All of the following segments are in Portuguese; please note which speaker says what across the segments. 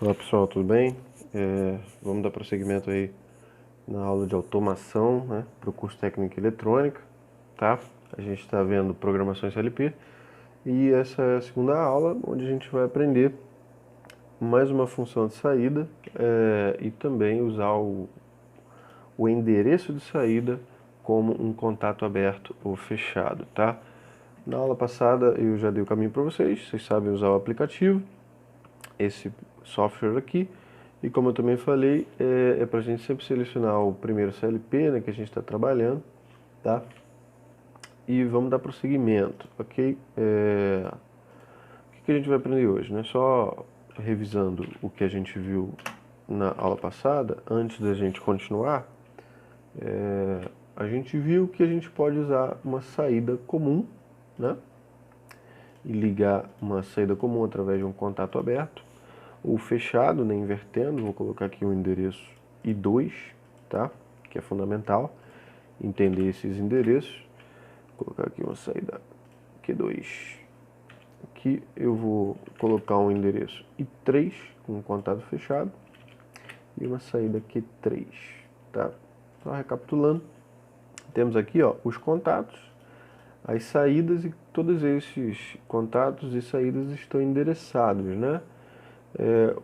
Speaker 1: Olá pessoal, tudo bem? Vamos dar prosseguimento aí na aula de automação, né, para o curso técnico em eletrônica, tá? A gente está vendo programação em CLP e essa é a segunda aula onde a gente vai aprender mais uma função de saída e também usar o endereço de saída como um contato aberto ou fechado, tá? Na aula passada eu já dei o caminho para vocês sabem usar o aplicativo, esse software aqui. E como eu também falei, é para a gente sempre selecionar o primeiro CLP, né, que a gente está trabalhando, tá? E vamos dar prosseguimento, ok? O que a gente vai aprender hoje, né? Só revisando o que a gente viu na aula passada, antes da gente continuar, a gente viu que a gente pode usar uma saída comum, né? E ligar uma saída comum através de um contato aberto, ou fechado, né, invertendo. Vou colocar aqui o endereço I2, tá? Que é fundamental entender esses endereços. Vou colocar aqui uma saída Q2. Aqui eu vou colocar um endereço I3 com um contato fechado e uma saída Q3, tá? Só recapitulando, temos aqui, ó, os contatos, as saídas, e todos esses contatos e saídas estão endereçados, né?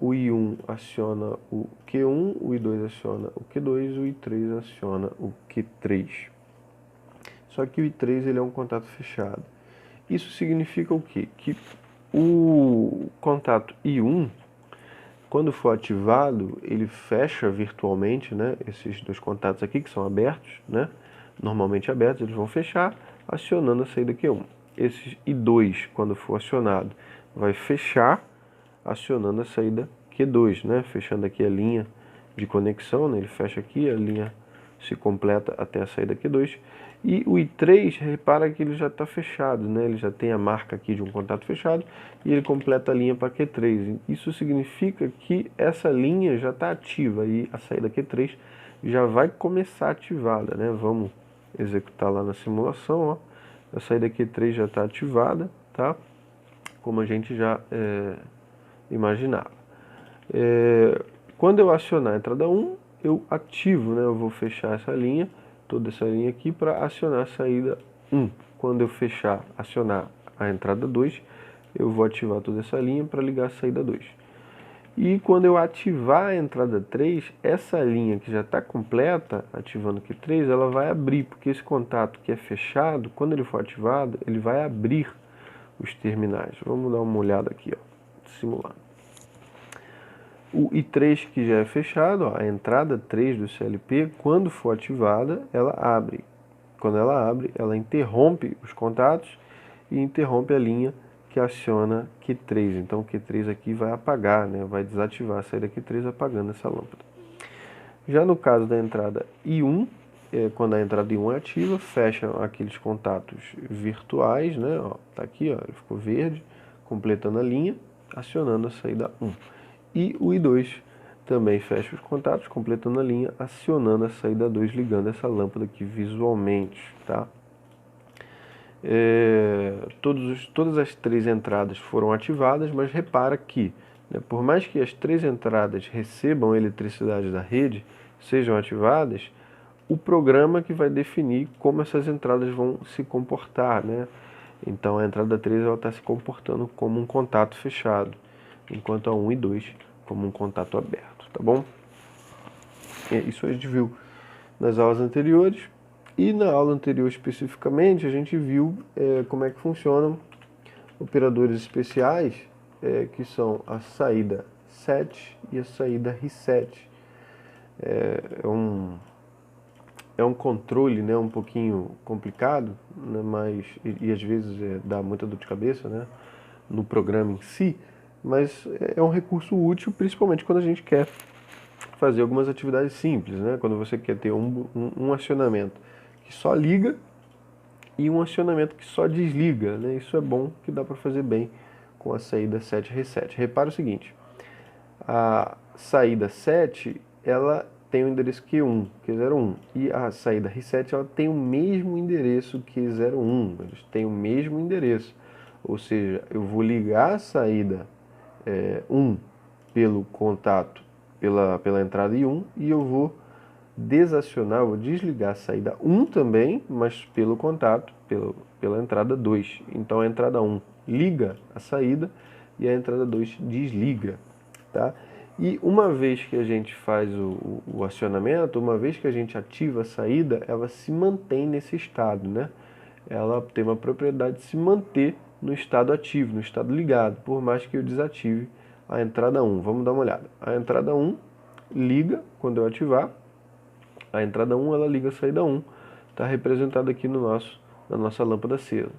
Speaker 1: O I1 aciona o Q1, o I2 aciona o Q2, o I3 aciona o Q3. Só que o I3 ele é um contato fechado. Isso significa o quê? Que o contato I1, quando for ativado, ele fecha virtualmente, né? Esses dois contatos aqui que são abertos, né? Normalmente abertos, eles vão fechar, acionando a saída Q1. Esse I2, quando for acionado, vai fechar, acionando a saída Q2, né? Fechando aqui a linha de conexão, né? Ele fecha aqui, a linha se completa até a saída Q2. E o I3, repara que ele já está fechado, né? Ele já tem a marca aqui de um contato fechado e ele completa a linha para Q3. Isso significa que essa linha já está ativa e a saída Q3 já vai começar ativada, né? Vamos executar lá na simulação, ó. A saída Q3 já está ativada, tá? Como a gente já imaginava. Quando eu acionar a entrada 1, eu ativo, né? Eu vou fechar essa linha, toda essa linha aqui, para acionar a saída 1. Quando eu acionar a entrada 2, eu vou ativar toda essa linha para ligar a saída 2. E quando eu ativar a entrada 3, essa linha que já está completa, ativando aqui 3, ela vai abrir, porque esse contato que é fechado, quando ele for ativado, ele vai abrir os terminais. Vamos dar uma olhada aqui, ó, simulando. O I3 que já é fechado, ó, a entrada 3 do CLP, quando for ativada, ela abre. Quando ela abre, ela interrompe os contatos e interrompe a linha que aciona Q3. Então o Q3 aqui vai apagar, né? Vai desativar a saída Q3 apagando essa lâmpada. Já no caso da entrada I1, quando a entrada I1 é ativa, fecha aqueles contatos virtuais, né? Ó, tá aqui, ó, ele ficou verde, completando a linha, acionando a saída 1. E o I2 também fecha os contatos, completando a linha, acionando a saída 2, ligando essa lâmpada aqui visualmente, tá? Todas as três entradas foram ativadas, mas repara que, né, por mais que as três entradas recebam eletricidade da rede, sejam ativadas, o programa que vai definir como essas entradas vão se comportar, né? Então a entrada 3 está se comportando como um contato fechado, enquanto a 1 e 2 como um contato aberto, tá bom? Isso a gente viu nas aulas anteriores. E na aula anterior especificamente a gente viu como é que funcionam operadores especiais, que são a saída set e a saída reset. É um controle, né, um pouquinho complicado, né, mas, e às vezes dá muita dor de cabeça, né, no programa em si, mas é um recurso útil, principalmente quando a gente quer fazer algumas atividades simples, né, quando você quer ter um acionamento que só liga e um acionamento que só desliga, né, isso é bom, que dá para fazer bem com a saída set reset. Repara o seguinte, a saída set, ela tem o endereço Q1, Q01, e a saída reset, ela tem o mesmo endereço Q01, eles têm o mesmo endereço, ou seja, eu vou ligar a saída 1 pelo contato, pela entrada I1, e eu vou desacionar, vou desligar a saída 1 também, mas pelo contato, pela entrada 2. Então a entrada 1 liga a saída e a entrada 2 desliga, tá? E uma vez que a gente faz o acionamento, uma vez que a gente ativa a saída, ela se mantém nesse estado, né? Ela tem uma propriedade de se manter no estado ativo, no estado ligado, por mais que eu desative a entrada 1. Vamos dar uma olhada. A entrada 1 liga quando eu ativar. A entrada 1 ela liga a saída 1. Está representado aqui na nossa lâmpada acesa.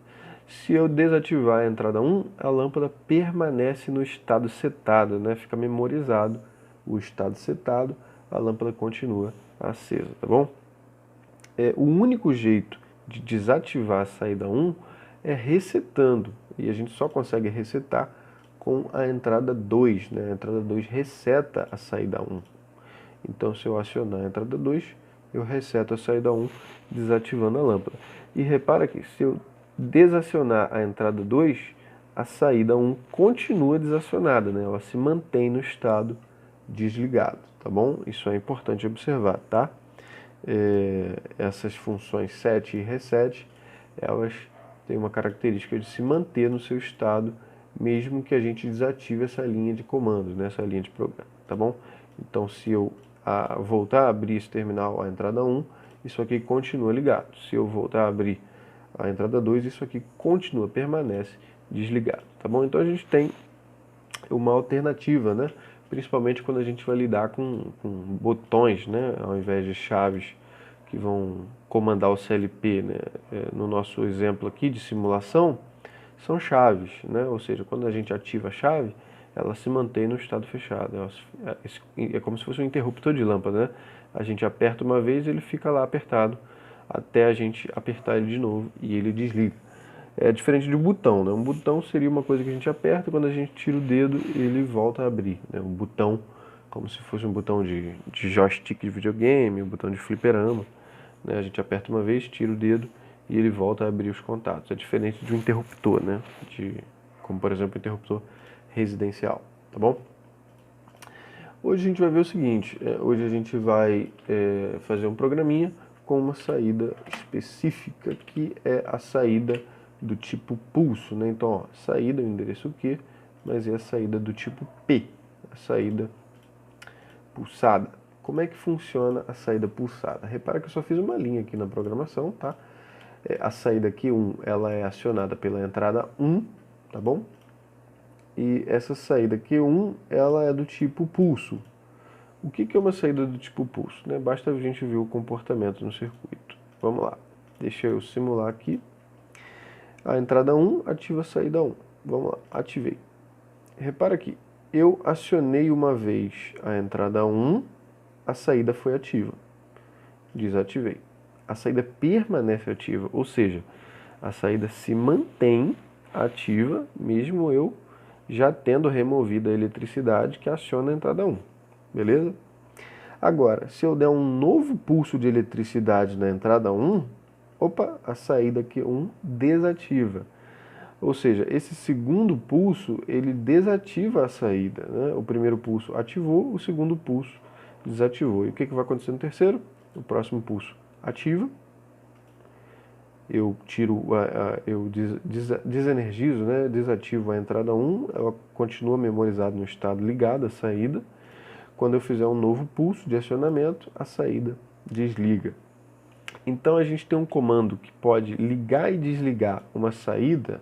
Speaker 1: Se eu desativar a entrada 1, a lâmpada permanece no estado setado, né? Fica memorizado o estado setado, a lâmpada continua acesa, tá bom? O único jeito de desativar a saída 1 é resetando, e a gente só consegue resetar com a entrada 2, né? A entrada 2 reseta a saída 1. Então, se eu acionar a entrada 2, eu reseto a saída 1, desativando a lâmpada. E repara que se eu desacionar a entrada 2, a saída 1 continua desacionada, né? Ela se mantém no estado desligado, tá bom? Isso é importante observar, tá? Essas funções set e reset, elas têm uma característica de se manter no seu estado, mesmo que a gente desative essa linha de comandos, né? Essa linha de programa, tá bom? Então, se eu voltar a abrir esse terminal, a entrada 1, isso aqui continua ligado. Se eu voltar a abrir a entrada 2, isso aqui continua, permanece desligado, tá bom? Então a gente tem uma alternativa, né? Principalmente quando a gente vai lidar com botões, né? Ao invés de chaves que vão comandar o CLP, né? No nosso exemplo aqui de simulação, são chaves, né? Ou seja, quando a gente ativa a chave, ela se mantém no estado fechado. É como se fosse um interruptor de lâmpada, né? A gente aperta uma vez e ele fica lá apertado até a gente apertar ele de novo e ele desliga. É diferente de um botão, né? Um botão seria uma coisa que a gente aperta, quando a gente tira o dedo ele volta a abrir, né? Um botão, como se fosse um botão de joystick de videogame, um botão de fliperama, né? A gente aperta uma vez, tira o dedo e ele volta a abrir os contatos. É diferente de um interruptor, né? Como por exemplo, um interruptor residencial, tá bom? Hoje a gente vai ver o seguinte, hoje a gente vai fazer um programinha com uma saída específica, que é a saída do tipo pulso, né? Então, ó, saída é o endereço Q, mas é a saída do tipo P, a saída pulsada. Como é que funciona a saída pulsada? Repara que eu só fiz uma linha aqui na programação, tá? A saída Q1, ela é acionada pela entrada 1, tá bom? E essa saída Q1, ela é do tipo pulso. O que é uma saída do tipo pulso, né? Basta a gente ver o comportamento no circuito. Vamos lá, deixa eu simular aqui. A entrada 1 ativa a saída 1. Vamos lá, ativei. Repara aqui, eu acionei uma vez a entrada 1, a saída foi ativa. Desativei. A saída permanece ativa, ou seja, a saída se mantém ativa, mesmo eu já tendo removido a eletricidade que aciona a entrada 1. Beleza? Agora, se eu der um novo pulso de eletricidade na entrada 1, opa, a saída Q1 desativa. Ou seja, esse segundo pulso, ele desativa a saída, né? O primeiro pulso ativou, o segundo pulso desativou. E o que vai acontecer no terceiro? O próximo pulso ativa, eu desenergizo, né? Desativo a entrada 1, ela continua memorizada no estado ligado, a saída. Quando eu fizer um novo pulso de acionamento, a saída desliga. Então a gente tem um comando que pode ligar e desligar uma saída.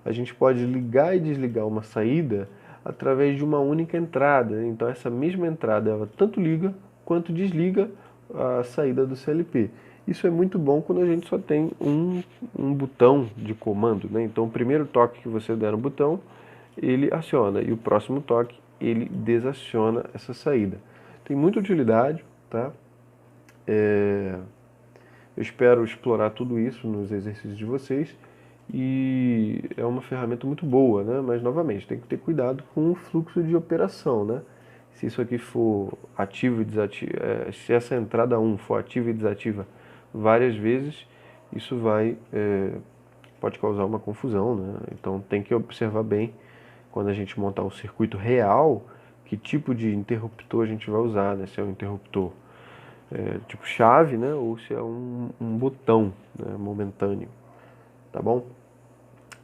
Speaker 1: A gente pode ligar e desligar uma saída através de uma única entrada. Então essa mesma entrada ela tanto liga quanto desliga a saída do CLP. Isso é muito bom quando a gente só tem um botão de comando, né? Então o primeiro toque que você der no botão, ele aciona, e o próximo toque ele desaciona essa saída. Tem muita utilidade, tá? Eu espero explorar tudo isso nos exercícios de vocês, e é uma ferramenta muito boa, né? Mas novamente, tem que ter cuidado com o fluxo de operação, né? Se isso aqui for ativo e desativo, se essa entrada 1 for ativa e desativa várias vezes, isso pode causar uma confusão, né? Então tem que observar bem quando a gente montar o circuito real, que tipo de interruptor a gente vai usar, né? Se é um interruptor tipo chave, né? Ou se é um botão, né? Momentâneo, tá bom?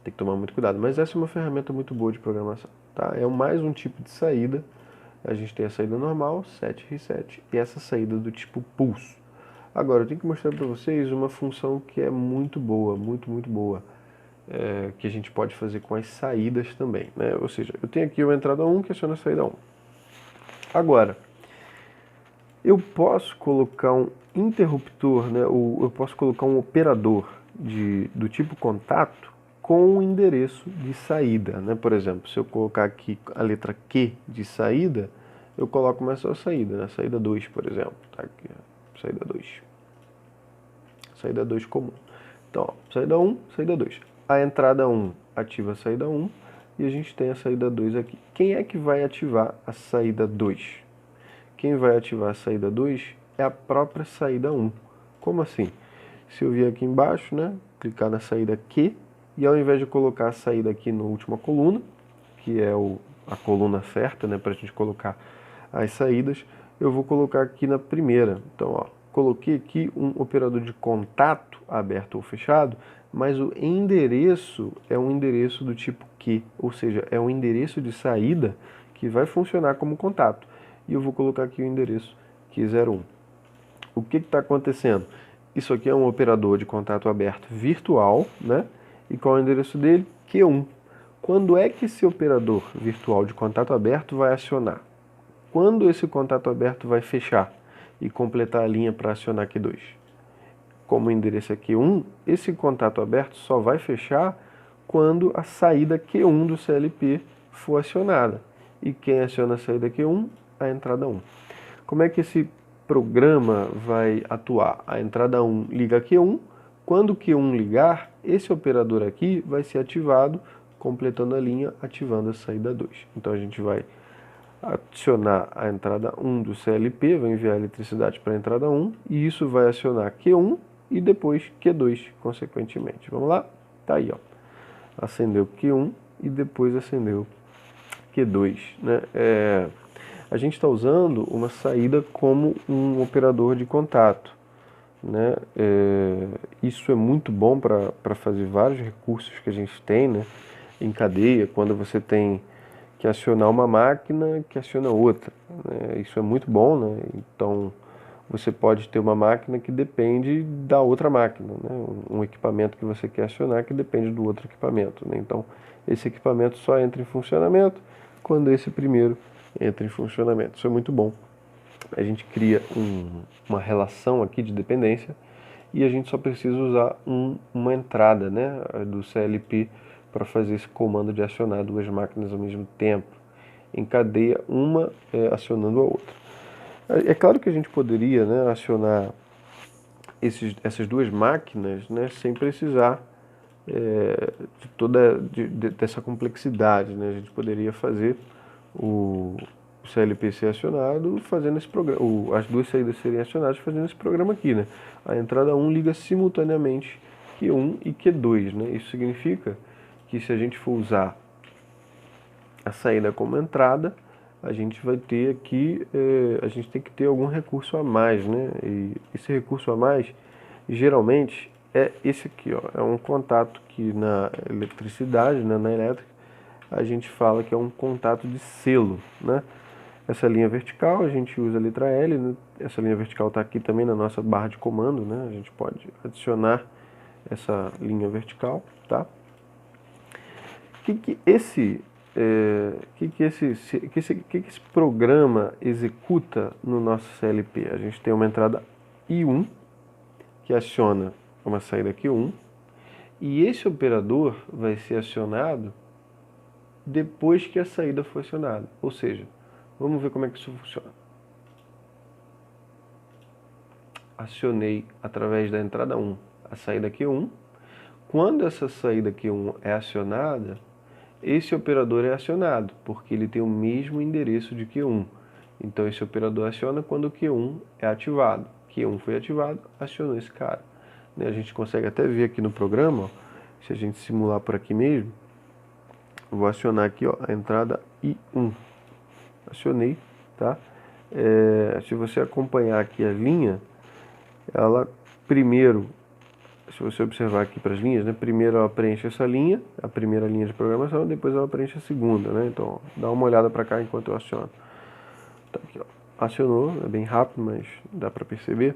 Speaker 1: Tem que tomar muito cuidado, mas essa é uma ferramenta muito boa de programação, tá? É mais um tipo de saída. A gente tem a saída normal, set, reset, e essa saída do tipo pulso. Agora, eu tenho que mostrar para vocês uma função que é muito boa, muito boa, que a gente pode fazer com as saídas também, né? Ou seja, eu tenho aqui uma entrada 1 que aciona a saída 1. Agora, eu posso colocar um interruptor, né? Ou eu posso colocar um operador do tipo contato com o endereço de saída, né? Por exemplo, se eu colocar aqui a letra Q de saída, eu coloco mais só a saída, né? Saída 2, por exemplo. Tá aqui, saída 2. Saída 2 comum. Então, ó, saída 1, saída 2. A entrada 1 ativa a saída 1 e a gente tem a saída 2 aqui. Quem é que vai ativar a saída 2? Quem vai ativar a saída 2 é a própria saída 1. Como assim? Se eu vir aqui embaixo, né, clicar na saída Q, e ao invés de colocar a saída aqui na última coluna, que é a coluna certa, né, para a gente colocar as saídas, eu vou colocar aqui na primeira. Então, ó, coloquei aqui um operador de contato aberto ou fechado, mas o endereço é um endereço do tipo Q, ou seja, é um endereço de saída que vai funcionar como contato. E eu vou colocar aqui o endereço Q01. O que está acontecendo? Isso aqui é um operador de contato aberto virtual, né? E qual é o endereço dele? Q1. Quando é que esse operador virtual de contato aberto vai acionar? Quando esse contato aberto vai fechar e completar a linha para acionar Q2? Como o endereço é Q1, esse contato aberto só vai fechar quando a saída Q1 do CLP for acionada. E quem aciona a saída Q1? A entrada 1. Como é que esse programa vai atuar? A entrada 1 liga Q1, quando o Q1 ligar, esse operador aqui vai ser ativado, completando a linha, ativando a saída 2. Então a gente vai acionar a entrada 1 do CLP, vai enviar a eletricidade para a entrada 1, e isso vai acionar Q1 e depois Q2, consequentemente. Vamos lá? Tá aí, ó. Acendeu Q1 e depois acendeu Q2, né? A gente está usando uma saída como um operador de contato, né? Isso é muito bom para fazer vários recursos que a gente tem, né? Em cadeia, quando você tem que acionar uma máquina que aciona outra, né? Isso é muito bom, né? Então você pode ter uma máquina que depende da outra máquina, né? Um equipamento que você quer acionar que depende do outro equipamento, né? Então esse equipamento só entra em funcionamento quando esse primeiro entra em funcionamento. Isso é muito bom. A gente cria uma relação aqui de dependência e a gente só precisa usar uma entrada, né, do CLP para fazer esse comando de acionar duas máquinas ao mesmo tempo. Em cadeia, uma acionando a outra. É claro que a gente poderia, né, acionar essas duas máquinas, né, sem precisar dessa complexidade, né? A gente poderia fazer o CLP ser acionado fazendo esse programa, as duas saídas serem acionadas fazendo esse programa aqui, né? A entrada 1 liga simultaneamente Q1 e Q2, né? Isso significa que se a gente for usar a saída como entrada, a gente vai ter aqui, a gente tem que ter algum recurso a mais, né? E esse recurso a mais, geralmente, é esse aqui, ó. É um contato que na eletricidade, né, na elétrica, a gente fala que é um contato de selo, né? Essa linha vertical, a gente usa a letra L, né? Essa linha vertical está aqui também na nossa barra de comando, né? A gente pode adicionar essa linha vertical, tá? Que esse esse programa executa no nosso CLP? A gente tem uma entrada I1 que aciona uma saída Q1 e esse operador vai ser acionado depois que a saída for acionada. Ou seja, vamos ver como é que isso funciona. Acionei através da entrada 1 a saída Q1. Quando essa saída Q1 é acionada, esse operador é acionado, porque ele tem o mesmo endereço de Q1. Então esse operador aciona quando o Q1 é ativado. Q1 foi ativado, acionou esse cara. A gente consegue até ver aqui no programa, ó, se a gente simular por aqui mesmo, vou acionar aqui, ó, a entrada I1. Acionei, tá? Se você acompanhar aqui a linha, ela primeiro, se você observar aqui para as linhas, né, primeiro ela preenche essa linha, a primeira linha de programação, depois ela preenche a segunda, né? Então, ó, dá uma olhada para cá enquanto eu aciono. Tá aqui, ó. Acionou, é bem rápido, mas dá para perceber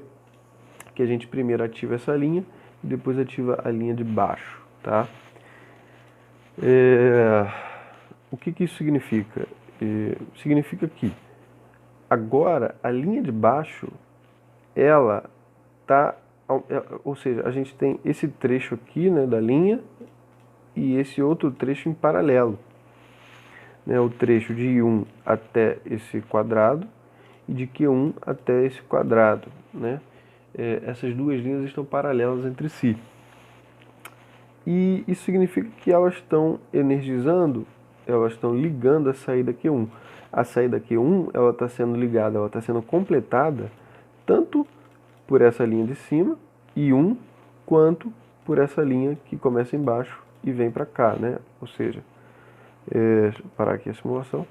Speaker 1: que a gente primeiro ativa essa linha e depois ativa a linha de baixo, tá? O que isso significa? Significa que agora a linha de baixo, ela tá, ou seja, a gente tem esse trecho aqui, né, da linha e esse outro trecho em paralelo, né, o trecho de I1 até esse quadrado e de Q1 até esse quadrado, né? Essas duas linhas estão paralelas entre si. E isso significa que elas estão energizando, elas estão ligando a saída Q1. A saída Q1, ela está sendo ligada, ela está sendo completada tanto por essa linha de cima, I1, quanto por essa linha que começa embaixo e vem para cá, né? Ou seja, deixa eu parar aqui a simulação.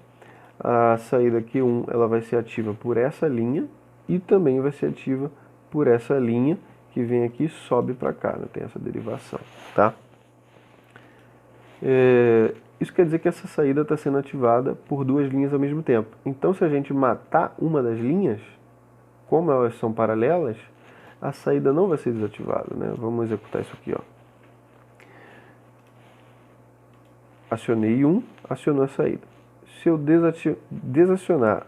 Speaker 1: A saída Q1, ela vai ser ativa por essa linha e também vai ser ativa por essa linha que vem aqui e sobe para cá, né? Tem essa derivação, tá? Isso quer dizer que essa saída está sendo ativada por duas linhas ao mesmo tempo. Então, se a gente matar uma das linhas, como elas são paralelas, a saída não vai ser desativada, né? Vamos executar isso aqui, ó. Acionei I1, acionou a saída. Se eu desacionar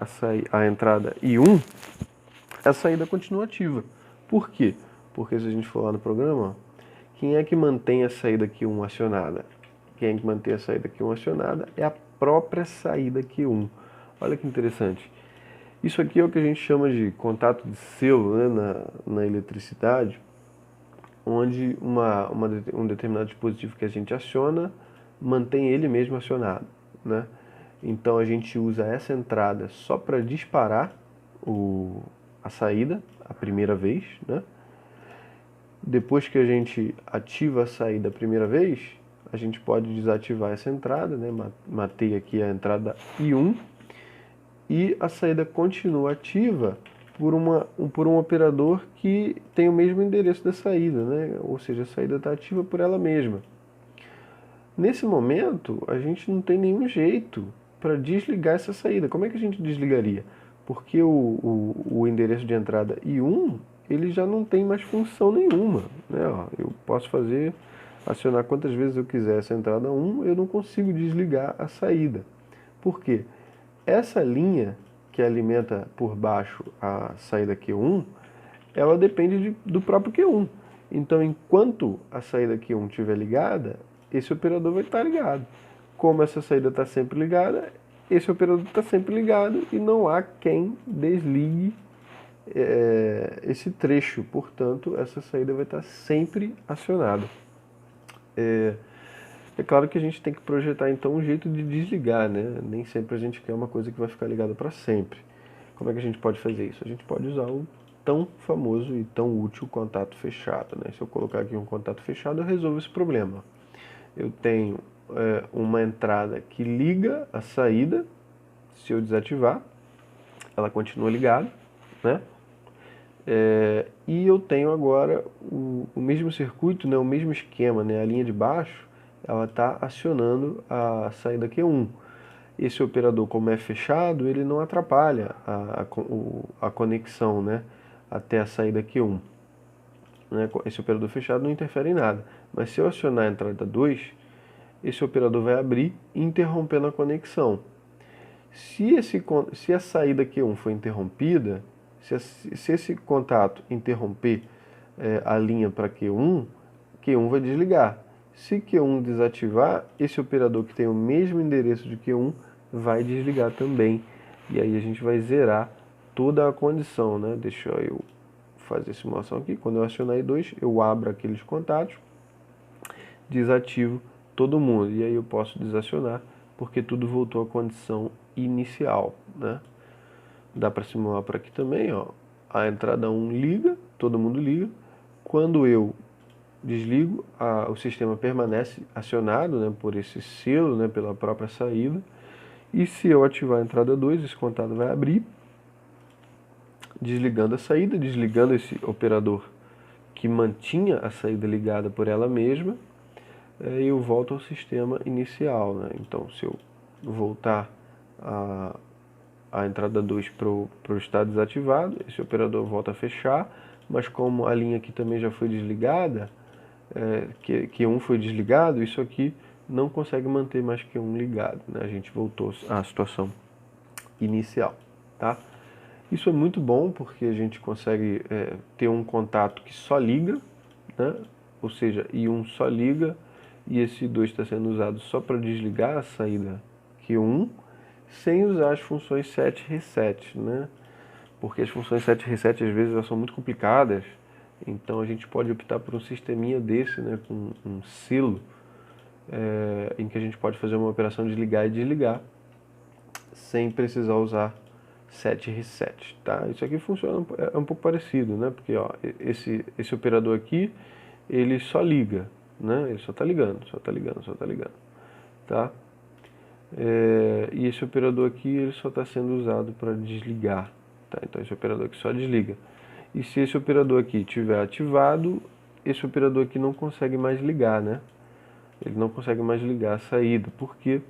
Speaker 1: a entrada I1, a saída continua ativa. Por quê? Porque se a gente for lá no programa, quem é que mantém a saída Q1 acionada? Quem é que mantém a saída Q1 acionada é a própria saída Q1. Olha que interessante. Isso aqui é o que a gente chama de contato de selo, né, na eletricidade, onde um determinado dispositivo que a gente aciona mantém ele mesmo acionado, né? Então a gente usa essa entrada só para disparar a saída a primeira vez, né? Depois que a gente ativa a saída a primeira vez, a gente pode desativar essa entrada, né? Matei aqui a entrada I1 e a saída continua ativa por um operador que tem o mesmo endereço da saída, né? Ou seja, a saída está ativa por ela mesma. Nesse momento, a gente não tem nenhum jeito para desligar essa saída. Como é que a gente desligaria? Porque o endereço de entrada I1, ele já não tem mais função nenhuma, né? Ó, eu posso acionar quantas vezes eu quiser essa entrada 1, eu não consigo desligar a saída. Por quê? Essa linha que alimenta por baixo a saída Q1, ela depende do próprio Q1. Então, enquanto a saída Q1 estiver ligada, esse operador vai estar ligado. Como essa saída está sempre ligada, esse operador está sempre ligado e não há quem desligue esse trecho. Portanto, essa saída vai estar sempre acionada. É claro que a gente tem que projetar então um jeito de desligar, né? Nem sempre a gente quer uma coisa que vai ficar ligada para sempre. Como é que a gente pode fazer isso? A gente pode usar o tão famoso e tão útil contato fechado, né? Se eu colocar aqui um contato fechado, eu resolvo esse problema. Eu tenho uma entrada que liga a saída. Se eu desativar, ela continua ligada, né? E eu tenho agora o mesmo circuito, né? O mesmo esquema, né? A linha de baixo, ela está acionando a saída Q1. Esse operador, como é fechado, ele não atrapalha a conexão, né, até a saída Q1. Né? Esse operador fechado não interfere em nada. Mas se eu acionar a entrada 2, esse operador vai abrir, interrompendo a conexão. Se a saída Q1 for interrompida, se esse contato interromper a linha para Q1, Q1 vai desligar. Se Q1 desativar, esse operador que tem o mesmo endereço de Q1 vai desligar também. E aí a gente vai zerar toda a condição, né? Deixa eu fazer a simulação aqui. Quando eu acionar I2, eu abro aqueles contatos, desativo todo mundo. E aí eu posso desacionar, porque tudo voltou à condição inicial, né? Dá para simular por aqui também, ó. A entrada 1 liga, todo mundo liga. Quando eu desligo, o sistema permanece acionado, né, por esse selo, né, pela própria saída. E se eu ativar a entrada 2, esse contato vai abrir, desligando a saída, desligando esse operador que mantinha a saída ligada por ela mesma, eu volto ao sistema inicial, né? Então, se eu voltar a entrada 2 para o estado desativado, esse operador volta a fechar, mas como a linha aqui também já foi desligada, Q1 foi desligado, isso aqui não consegue manter mais Q1 ligado, né? A gente voltou à situação inicial, tá? Isso é muito bom porque a gente consegue ter um contato que só liga, né? Ou seja, I1 só liga e esse I2 está sendo usado só para desligar a saída Q1, sem usar as funções set e reset, né? Porque as funções set e reset às vezes elas são muito complicadas, então a gente pode optar por um sisteminha desse, né, com um selo, em que a gente pode fazer uma operação de ligar e desligar sem precisar usar set e reset, tá? Isso aqui funciona, é um pouco parecido, né? Porque ó, esse operador aqui, ele só liga, né? Ele só está ligando, só está ligando, só está ligando, tá? E esse operador aqui, ele só está sendo usado para desligar, tá? Então esse operador aqui só desliga. E se esse operador aqui estiver ativado, esse operador aqui não consegue mais ligar, né? Ele não consegue mais ligar a saída. Por quê?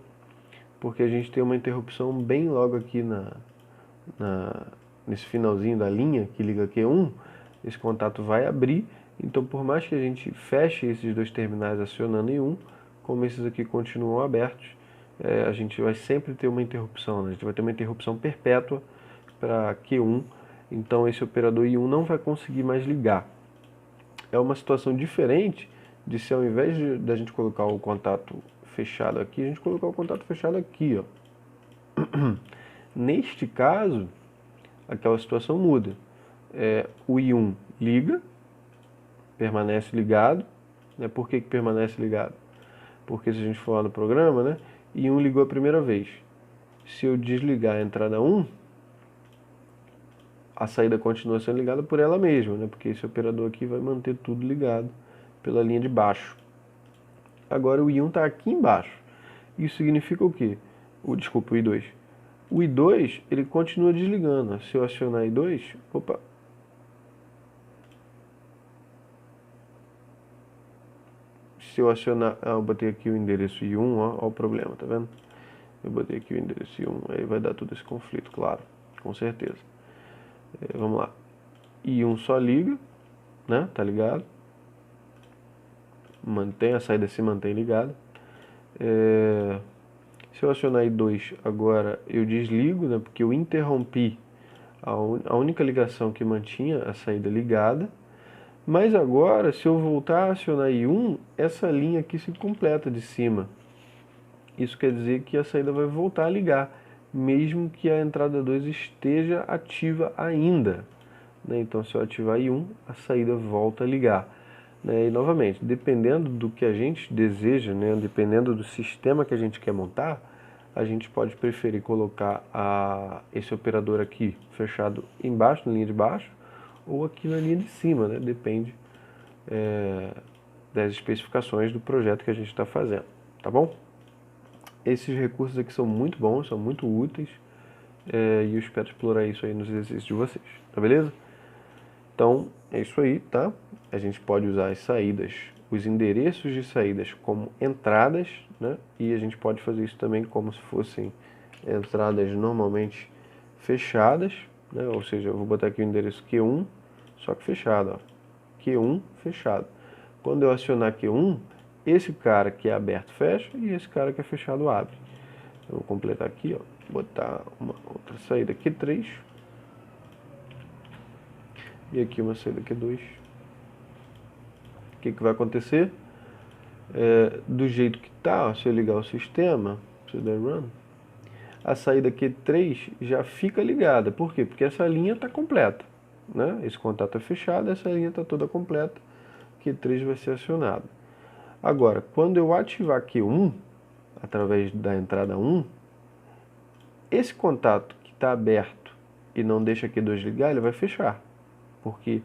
Speaker 1: Porque a gente tem uma interrupção bem logo aqui nesse finalzinho da linha que liga Q1, esse contato vai abrir, então por mais que a gente feche esses dois terminais acionando I1, como esses aqui continuam abertos, a gente vai sempre ter uma interrupção, né? A gente vai ter uma interrupção perpétua para Q1, então esse operador I1 não vai conseguir mais ligar. É uma situação diferente de se ao invés da gente colocar o contato fechado aqui, a gente colocar o contato fechado aqui, ó. Neste caso, aquela situação muda. O I1 liga, permanece ligado, né? Por que permanece ligado? Porque se a gente for lá no programa, né, I1 ligou a primeira vez. Se eu desligar a entrada 1, a saída continua sendo ligada por ela mesma, né? Porque esse operador aqui vai manter tudo ligado pela linha de baixo. Agora o I1 está aqui embaixo. Isso significa o quê? Desculpa, o I2. O I2, ele continua desligando. Se eu acionar I2, opa. Se eu acionar, eu botei aqui o endereço I1, ó o problema, tá vendo? Eu botei aqui o endereço I1, aí vai dar todo esse conflito, claro, com certeza. Vamos lá. I1 só liga, né? Tá ligado? Mantém, a saída se mantém ligada. Se eu acionar I2 agora, eu desligo, né? Porque eu interrompi a única ligação que mantinha a saída ligada. Mas agora, se eu voltar a acionar I1, essa linha aqui se completa de cima. Isso quer dizer que a saída vai voltar a ligar, mesmo que a entrada 2 esteja ativa ainda, né? Então, se eu ativar I1, a saída volta a ligar, né? E novamente, dependendo do que a gente deseja, né? Dependendo do sistema que a gente quer montar, a gente pode preferir colocar esse operador aqui fechado embaixo, na linha de baixo, ou aqui na linha de cima, né? Depende das especificações do projeto que a gente está fazendo, tá bom? Esses recursos aqui são muito bons, são muito úteis, e eu espero explorar isso aí nos exercícios de vocês, tá beleza? Então, é isso aí, tá? A gente pode usar as saídas, os endereços de saídas como entradas, né? E a gente pode fazer isso também como se fossem entradas normalmente fechadas, né? Ou seja, eu vou botar aqui o endereço Q1, só que fechado, ó. Q1 fechado. Quando eu acionar Q1, esse cara que é aberto fecha e esse cara que é fechado abre. Eu vou completar aqui, ó, botar uma outra saída Q3 e aqui uma saída Q2. O que vai acontecer? Do jeito que está, se eu ligar o sistema, se eu der run, a saída Q3 já fica ligada. Por quê? Porque essa linha está completa, né? Esse contato é fechado, essa linha está toda completa, Q3 vai ser acionado. Agora, quando eu ativar Q1, através da entrada 1, esse contato que está aberto e não deixa Q2 ligar, ele vai fechar, porque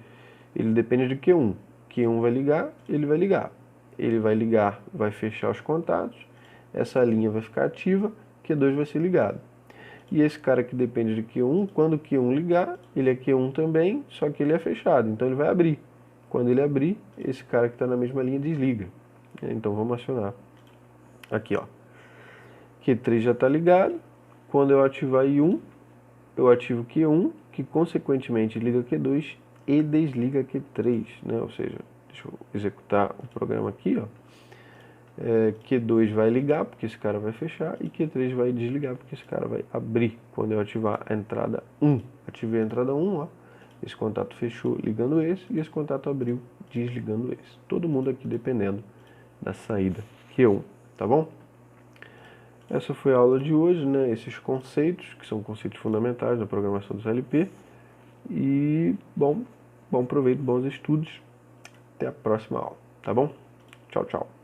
Speaker 1: ele depende de Q1. Q1 vai ligar, ele vai ligar. Ele vai ligar, vai fechar os contatos, essa linha vai ficar ativa, Q2 vai ser ligado. E esse cara que depende de Q1, quando o Q1 ligar, ele é Q1 também, só que ele é fechado, então ele vai abrir. Quando ele abrir, esse cara que está na mesma linha desliga. Então vamos acionar aqui, ó. Q3 já está ligado, quando eu ativar I1, eu ativo Q1, que consequentemente liga Q2 e desliga Q3, né? Ou seja, deixa eu executar o programa aqui, ó. Q2 vai ligar, porque esse cara vai fechar, e Q3 vai desligar, porque esse cara vai abrir, quando eu ativar a entrada 1. Ativei a entrada 1, ó. Esse contato fechou ligando esse, e esse contato abriu desligando esse. Todo mundo aqui dependendo da saída Q1, tá bom? Essa foi a aula de hoje, né? Esses conceitos, que são conceitos fundamentais da programação do CLP. E, bom proveito, bons estudos. Até a próxima aula, tá bom? Tchau, tchau.